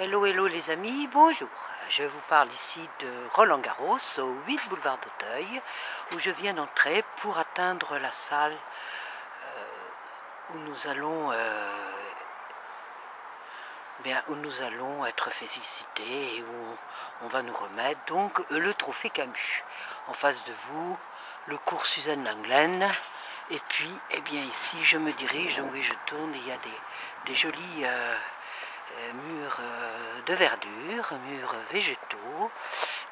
Hello, hello les amis, bonjour. Je vous parle ici de Roland-Garros, au 8 boulevard d'Auteuil, où je viens d'entrer pour atteindre la salle où nous allons être félicités et où on va nous remettre donc le trophée Camus. En face de vous, le cours Suzanne Lenglen. Et puis, eh bien ici, je me dirige, donc oui, je tourne, il y a des jolis murs de verdure, murs végétaux,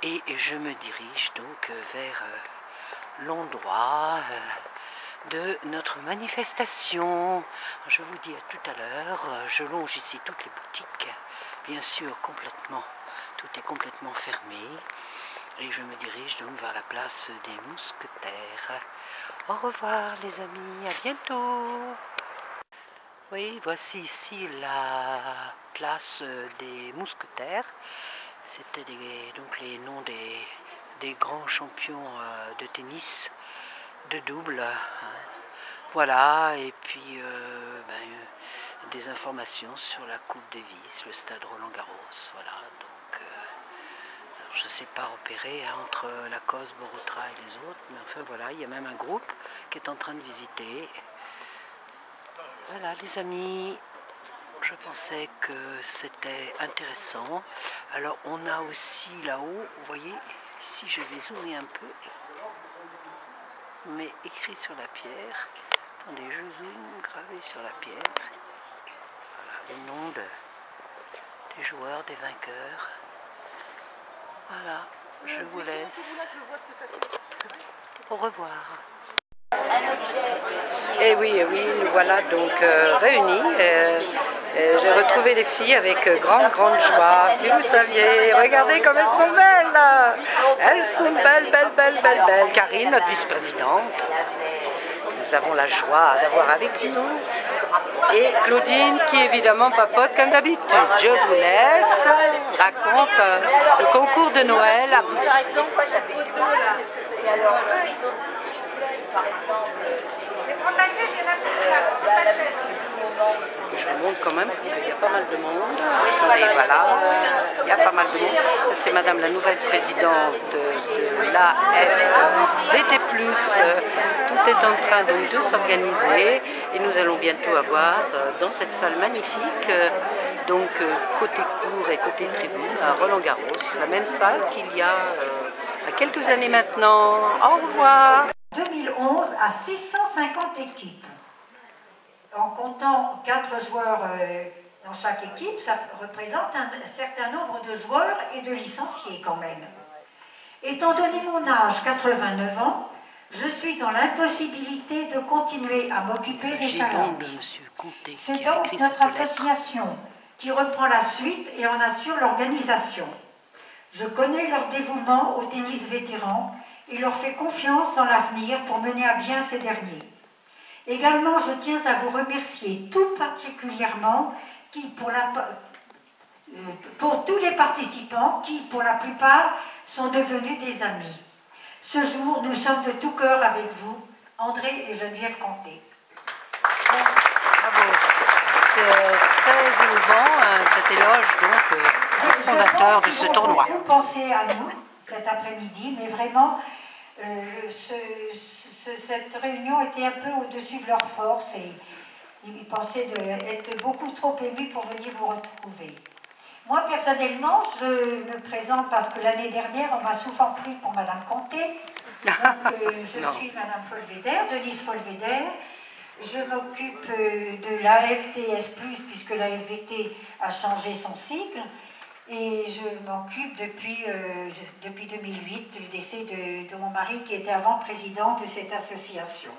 et je me dirige donc vers l'endroit de notre manifestation. Je vous dis à tout à l'heure. Je longe ici toutes les boutiques, bien sûr tout est complètement fermé, et je me dirige donc vers la place des Mousquetaires. Au revoir les amis, à bientôt. Oui, voici ici la place des Mousquetaires. C'était donc les noms des grands champions de tennis, de double. Voilà, et puis des informations sur la Coupe Davis, le stade Roland-Garros. Voilà, donc je ne sais pas repérer entre Lacoste, Borotra et les autres, mais enfin voilà, il y a même un groupe qui est en train de visiter. Voilà les amis, je pensais que c'était intéressant. Alors on a aussi là-haut, vous voyez, si je vais zoomer un peu, mais écrit sur la pierre, attendez, je zoome, gravé sur la pierre, voilà, les noms des joueurs, des vainqueurs. Voilà, je vous laisse. Au revoir. Et oui, nous voilà donc réunis. J'ai retrouvé les filles avec grande joie. Si vous saviez, regardez comme elles sont belles. Elles sont belles. Karine, notre vice-présidente. Nous avons la joie d'avoir avec nous. Et Claudine qui évidemment papote comme d'habitude. Je vous laisse. Raconte le concours de Noël à Poussy. Et alors eux, ils ont tout de suite l'œil, par exemple, je vous montre quand même qu'il y a pas mal de monde. Et voilà, il y a pas mal de monde. C'est madame la nouvelle présidente de l'AFVT+. Tout est en train donc de s'organiser et nous allons bientôt avoir dans cette salle magnifique, donc côté cour et côté tribune à Roland-Garros, la même salle qu'il y a quelques années maintenant. Au revoir. 2011 à 650 équipes. En comptant 4 joueurs dans chaque équipe, ça représente un certain nombre de joueurs et de licenciés quand même. Étant donné mon âge, 89 ans, je suis dans l'impossibilité de continuer à m'occuper des challenges. C'est donc notre association qui reprend la suite et en assure l'organisation. Je connais leur dévouement au tennis vétéran et leur fais confiance dans l'avenir pour mener à bien ces derniers. Également, je tiens à vous remercier tout particulièrement pour tous les participants qui, pour la plupart, sont devenus des amis. Ce jour, nous sommes de tout cœur avec vous, André et Geneviève Conté. Bravo. C'est très émouvant, cet éloge donc du fondateur de ce tournoi. Vous pensez à nous cet après-midi, mais vraiment, cette réunion était un peu au-dessus de leur force et ils pensaient être beaucoup trop émus pour venir vous retrouver. Moi, personnellement, je me présente parce que l'année dernière, on m'a souvent pris pour Madame Conté. Donc, je suis Madame Folveder, Denise Folveder. Je m'occupe de l'AFTS+, puisque l'AFVT a changé son cycle. Et je m'occupe depuis 2008 du décès de mon mari qui était avant président de cette association.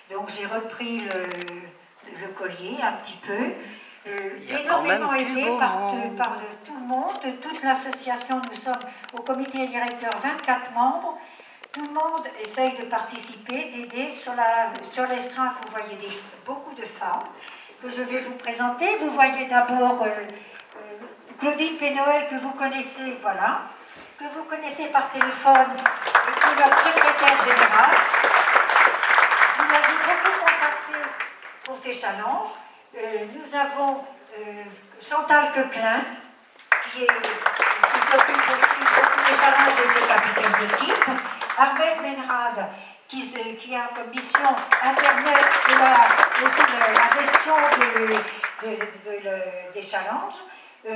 Donc j'ai repris le collier un petit peu, énormément aidé par tout le monde, de toute l'association. Nous sommes au comité directeur 24 membres. Tout le monde essaye de participer, d'aider sur l'estran que vous voyez beaucoup de femmes que je vais vous présenter. Vous voyez d'abord Claudine Pénoël, que vous connaissez, voilà, que vous connaissez par téléphone, et qui est notre secrétaire générale. Vous l'avez beaucoup contacté pour ces challenges. Nous avons Chantal Queclin, qui s'occupe aussi beaucoup des challenges des capitaines d'équipe. Ahmed Benrad, qui a comme mission Internet et aussi la gestion des challenges.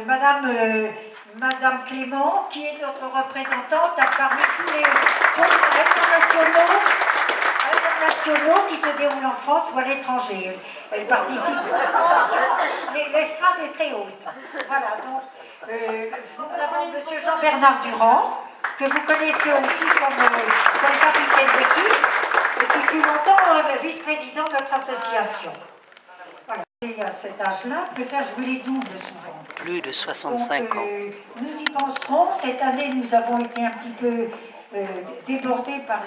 Madame Clément, qui est notre représentante parmi tous les tournois internationaux qui se déroulent en France ou à l'étranger. Elle participe. L'estrade est très haute. Voilà, donc nous avons M. Jean-Bernard Durand, que vous connaissez aussi comme capitaine d'équipe, et qui fut longtemps vice-président de notre association. Voilà. Et à cet âge-là, peut-être jouer les doubles souvent. Plus de 65 ans. Nous y penserons. Cette année, nous avons été un petit peu débordés par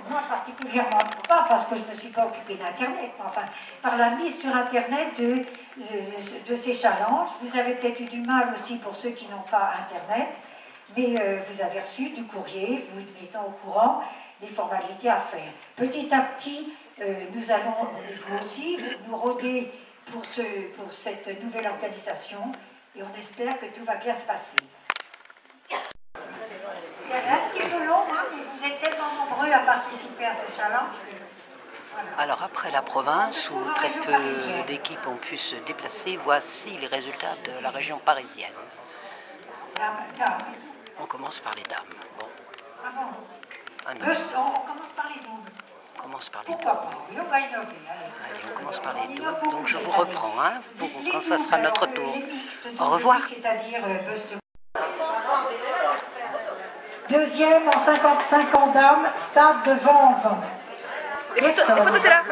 moi particulièrement, pas parce que je ne me suis pas occupée d'Internet, mais enfin, par la mise sur Internet de ces challenges. Vous avez peut-être eu du mal aussi pour ceux qui n'ont pas Internet, mais vous avez reçu du courrier, vous mettant au courant des formalités à faire. Petit à petit, nous allons, vous aussi, nous rôder pour cette nouvelle organisation, et on espère que tout va bien se passer. C'est un petit peu long, hein, mais vous êtes tellement nombreux à participer à ce challenge. Voilà. Alors après la province, où très peu d'équipes ont pu se déplacer, voici les résultats de la région parisienne. On commence par les dames. Bon. Ah bon. Ah non. On commence par les doubles. On commence par les Pourquoi doubles. pas? Oui, on va innover. Allez, on commence par les doubles. Donc je vous reprends quand ça sera notre tour. Au revoir. C'est-à-dire deuxième en 55 ans dames, stade de Vanves. Les photos,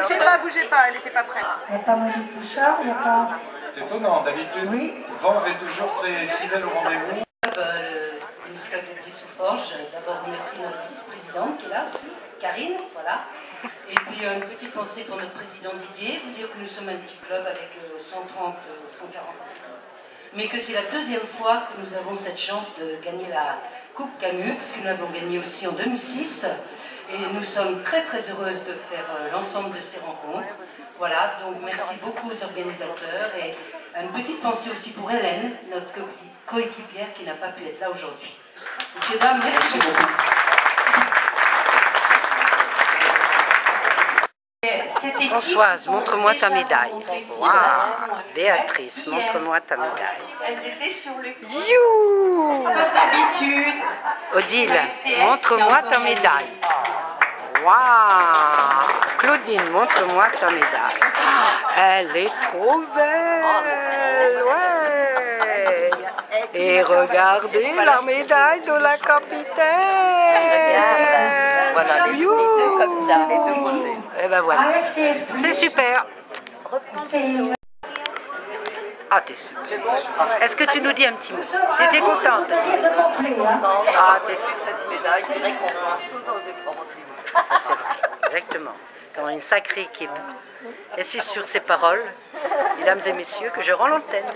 c'est là. Bougez pas, elle n'était pas prête. Il n'y a pas Monique Bouchard, il n'y a pas... C'est étonnant, d'habitude, Oui. Vanves est toujours très fidèle au rendez-vous. Le musicale de Brie-sous-Forges, d'abord remercier notre vice-présidente qui est là aussi, Karine, voilà. Et puis une petite pensée pour notre président Didier, vous dire que nous sommes un petit club avec 130, 140 enfants. Mais que c'est la deuxième fois que nous avons cette chance de gagner la Coupe Camus, parce que nous l'avons gagnée aussi en 2006. Et nous sommes très très heureuses de faire l'ensemble de ces rencontres. Voilà, donc merci beaucoup aux organisateurs et une petite pensée aussi pour Hélène, notre coéquipière qui n'a pas pu être là aujourd'hui. Messieurs, dames, merci beaucoup. Françoise, montre-moi ta médaille. Waouh. Béatrice, montre-moi ta médaille. Elles étaient sur le coup. You. Comme d'habitude. Odile, montre-moi ta médaille. Waouh. Claudine, montre-moi ta médaille. Elle est trop belle. Ouais. Et regardez la médaille de la capitaine. Voilà, les deux comme ça, les deux côtés. Et ben voilà. C'est super. Ah, t'es super. Est-ce que tu nous dis un petit mot? T'étais contente? Ah, t'es sur cette médaille qui récompense tous nos efforts optimistes. Ça, c'est vrai. Exactement. Dans une sacrée équipe. Et c'est sur ces paroles, mesdames et messieurs, que je rends l'antenne.